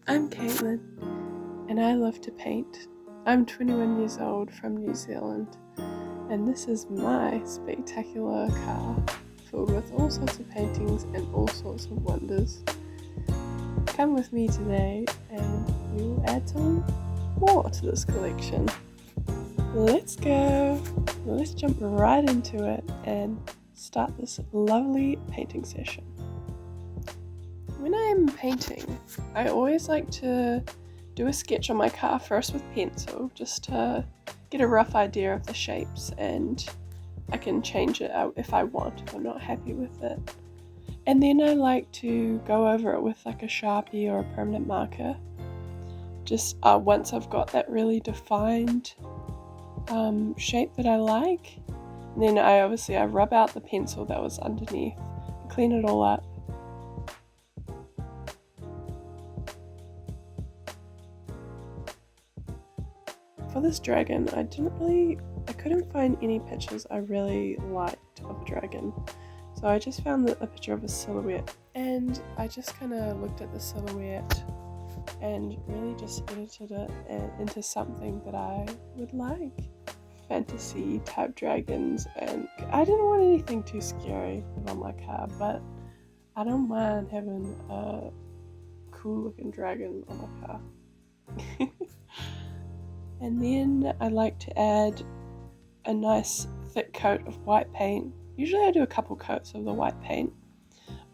I'm Caitlin, and I love to paint. I'm 21 years old from New Zealand, and this is my spectacular car filled with all sorts of paintings and all sorts of wonders. Come with me today, and we will add some more to this collection. Let's go! Let's jump right into it and start this lovely painting session. When I'm painting, I always like to do a sketch on my car first with pencil, just to get a rough idea of the shapes, and I can change it out if I want, if I'm not happy with it. And then I like to go over it with like a Sharpie or a permanent marker, just once I've got that really defined shape that I like. And then I rub out the pencil that was underneath, clean it all up. For this dragon, I couldn't find any pictures I really liked of a dragon. So I just found a picture of a silhouette, and I just kind of looked at the silhouette and really just edited it into something that I would like. Fantasy type dragons, and I didn't want anything too scary on my car, but I don't mind having a cool looking dragon on my car. And then I like to add a nice thick coat of white paint. Usually I do a couple coats of the white paint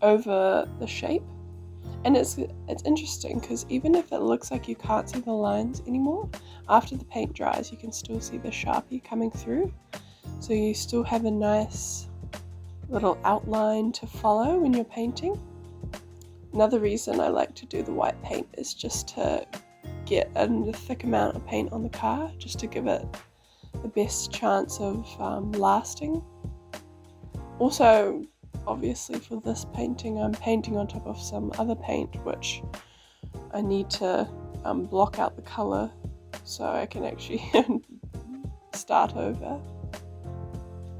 over the shape. And it's interesting because even if it looks like you can't see the lines anymore, after the paint dries you can still see the Sharpie coming through. So you still have a nice little outline to follow when you're painting. Another reason I like to do the white paint is just to get a thick amount of paint on the car, just to give it the best chance of lasting. Also, obviously for this painting, I'm painting on top of some other paint which I need to block out the colour so I can actually start over.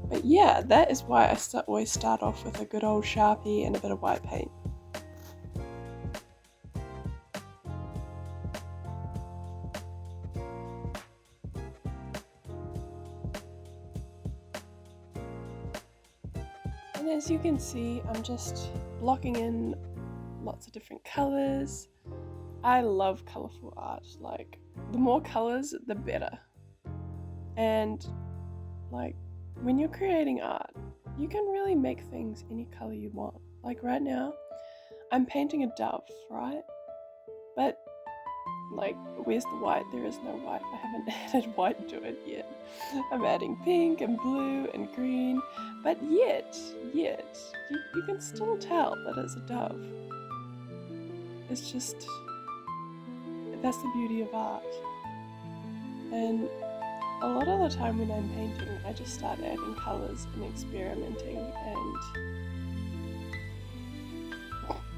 But yeah, that is why I always start off with a good old Sharpie and a bit of white paint. And as you can see, I'm just blocking in lots of different colours. I love colourful art. Like, the more colours, the better. And like, when you're creating art, you can really make things any colour you want. Like right now, I'm painting a dove, right? But like, where's the white? There is no white. I haven't added white to it yet. I'm adding pink and blue and green, but yet, you can still tell that it's a dove. It's just, that's the beauty of art. And a lot of the time when I'm painting, I just start adding colours and experimenting, and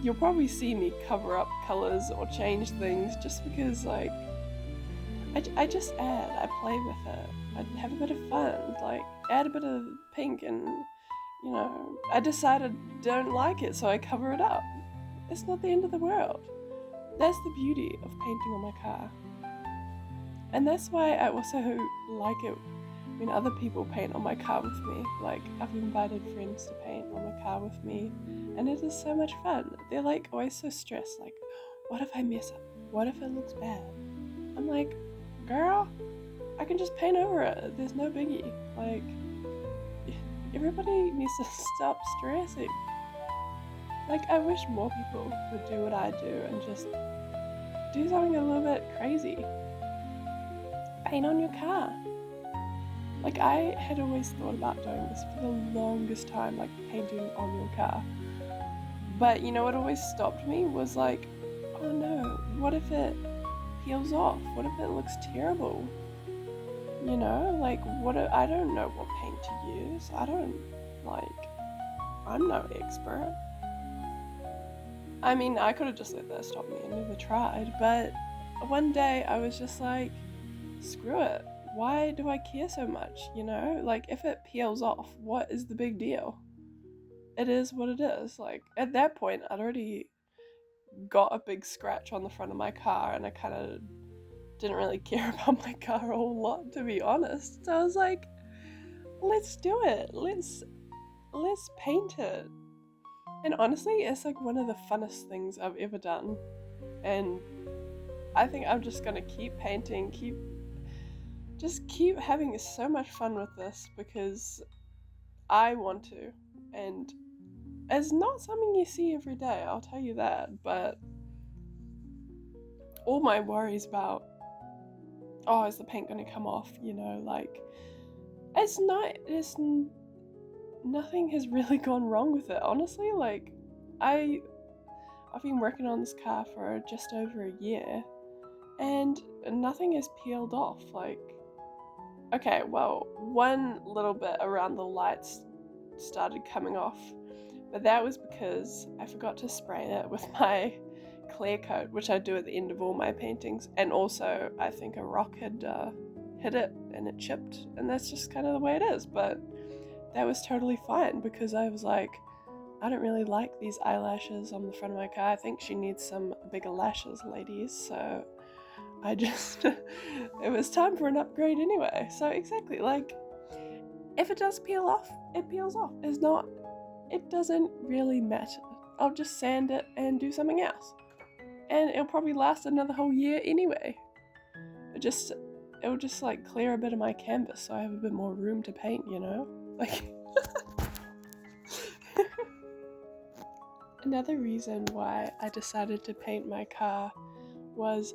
you'll probably see me cover up colours or change things just because, like, I just add, I play with it, I have a bit of fun, like, add a bit of pink and, you know, I decide I don't like it, so I cover it up. It's not the end of the world. That's the beauty of painting on my car. And that's why I also like it when other people paint on my car with me. Like, I've invited friends to paint on my car with me, and it is so much fun. They're like always so stressed, like, what if I mess up? What if it looks bad? I'm like, girl, I can just paint over it. There's no biggie. Like, everybody needs to stop stressing. Like, I wish more people would do what I do and just do something a little bit crazy. Paint on your car. Like, I had always thought about doing this for the longest time, like painting on your car. But you know what always stopped me was like, oh no, what if it peels off? What if it looks terrible? You know, like, I don't know what paint to use. I'm no expert. I mean, I could have just let that stop me and never tried, but one day I was just like, screw it. Why do I care so much, you know? Like, if it peels off, what is the big deal? It is what it is. Like, at that point, I'd already got a big scratch on the front of my car, and I kind of didn't really care about my car a whole lot, to be honest. So I was like, let's do it. Let's paint it. And honestly, it's like one of the funnest things I've ever done. And I think I'm just gonna keep painting, keep having so much fun with this, because I want to. And it's not something you see every day, I'll tell you that. But all my worries about, oh, is the paint gonna come off, you know, like, nothing has really gone wrong with it, honestly. Like, I've been working on this car for just over a year, and nothing has peeled off. Like, okay, well, one little bit around the lights started coming off, but that was because I forgot to spray it with my clear coat, which I do at the end of all my paintings, and also I think a rock had hit it and it chipped, and that's just kind of the way it is. But that was totally fine, because I was like, I don't really like these eyelashes on the front of my car. I think she needs some bigger lashes, ladies. So I just, it was time for an upgrade anyway. So exactly, like, if it does peel off, it peels off. It doesn't really matter. I'll just sand it and do something else. And it'll probably last another whole year anyway. It'll just like clear a bit of my canvas, so I have a bit more room to paint, you know? Like, another reason why I decided to paint my car was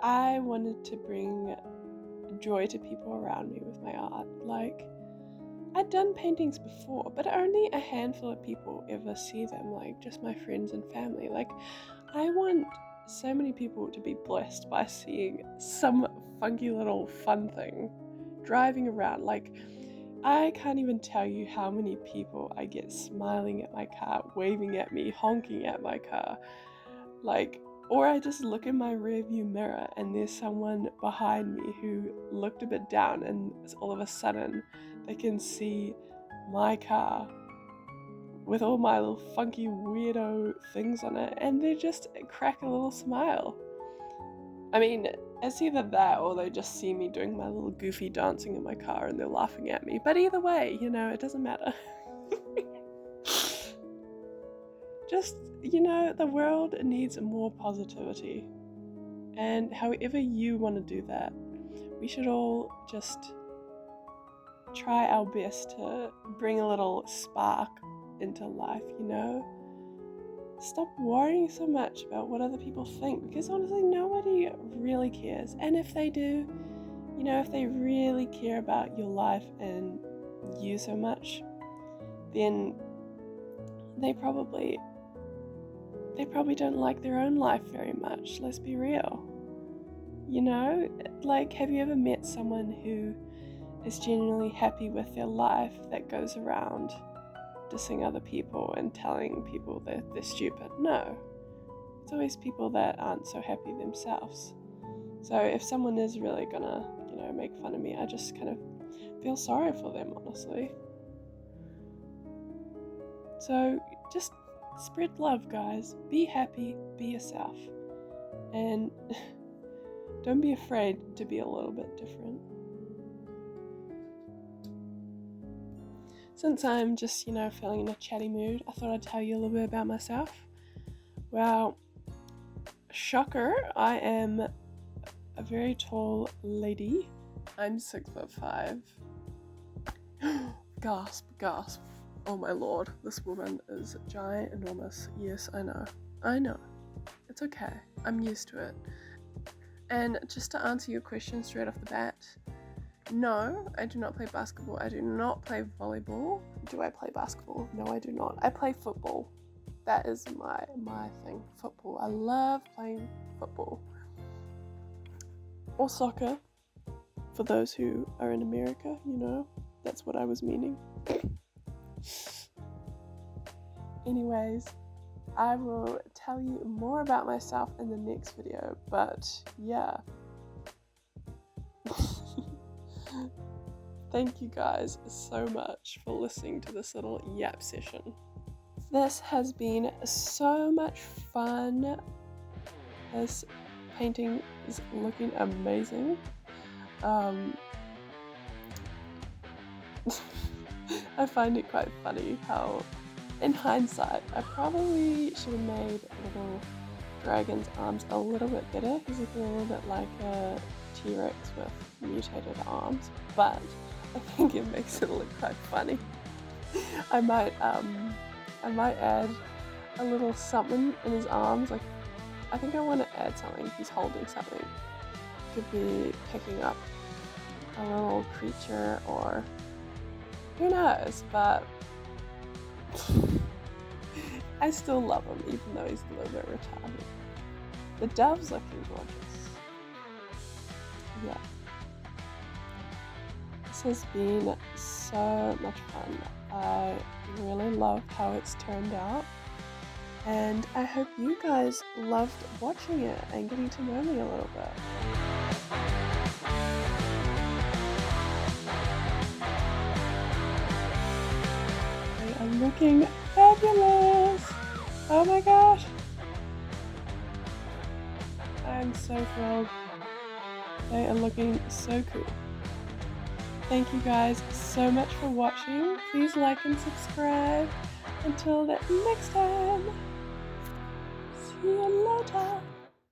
I wanted to bring joy to people around me with my art. Like, I'd done paintings before, but only a handful of people ever see them, like just my friends and family. Like, I want so many people to be blessed by seeing some funky little fun thing driving around. Like, I can't even tell you how many people I get smiling at my car, waving at me, honking at my car. Like, or I just look in my rearview mirror and there's someone behind me who looked a bit down, and all of a sudden they can see my car with all my little funky weirdo things on it, and they just crack a little smile. I mean, it's either that or they just see me doing my little goofy dancing in my car and they're laughing at me. But either way, you know, it doesn't matter. Just, you know, the world needs more positivity. And however you want to do that, we should all just try our best to bring a little spark into life, you know? Stop worrying so much about what other people think, because honestly, nobody really cares. And if they do, you know, if they really care about your life and you so much, then they probably don't like their own life very much. Let's be real. You know, like, have you ever met someone who is genuinely happy with their life that goes around dissing other people and telling people that they're stupid? No. It's always people that aren't so happy themselves. So if someone is really gonna, you know, make fun of me, I just kind of feel sorry for them, honestly. So just spread love, guys. Be happy, be yourself. And don't be afraid to be a little bit different. Since I'm just, you know, feeling in a chatty mood, I thought I'd tell you a little bit about myself. Well, shocker, I am a very tall lady. I'm 6'5". Gasp, gasp. Oh my lord, this woman is giant, enormous. Yes, I know. It's okay. I'm used to it. And just to answer your question straight off the bat, no, I do not play basketball. I do not play volleyball. Do I play basketball? No, I do not. I play football. That is my thing. Football. I love playing football. Or soccer. For those who are in America, you know. That's what I was meaning. Anyways, I will tell you more about myself in the next video. But yeah. Thank you guys so much for listening to this little yap session. This has been so much fun. This painting is looking amazing. I find it quite funny how, in hindsight, I probably should have made little dragon's arms a little bit better. He's looking a little bit like a T-Rex with mutated arms, but I think it makes it look quite funny. I might add a little something in his arms. Like, I think I want to add something. He's holding something. Could be picking up a little creature, or who knows, but I still love him, even though he's a little bit retarded. The dove's looking gorgeous. Yeah. This has been so much fun. I really love how it's turned out. And I hope you guys loved watching it and getting to know me a little bit. They are looking fabulous! Oh my gosh! I'm so thrilled. They are looking so cool. Thank you guys so much for watching. Please like and subscribe. Until the next time. See you later.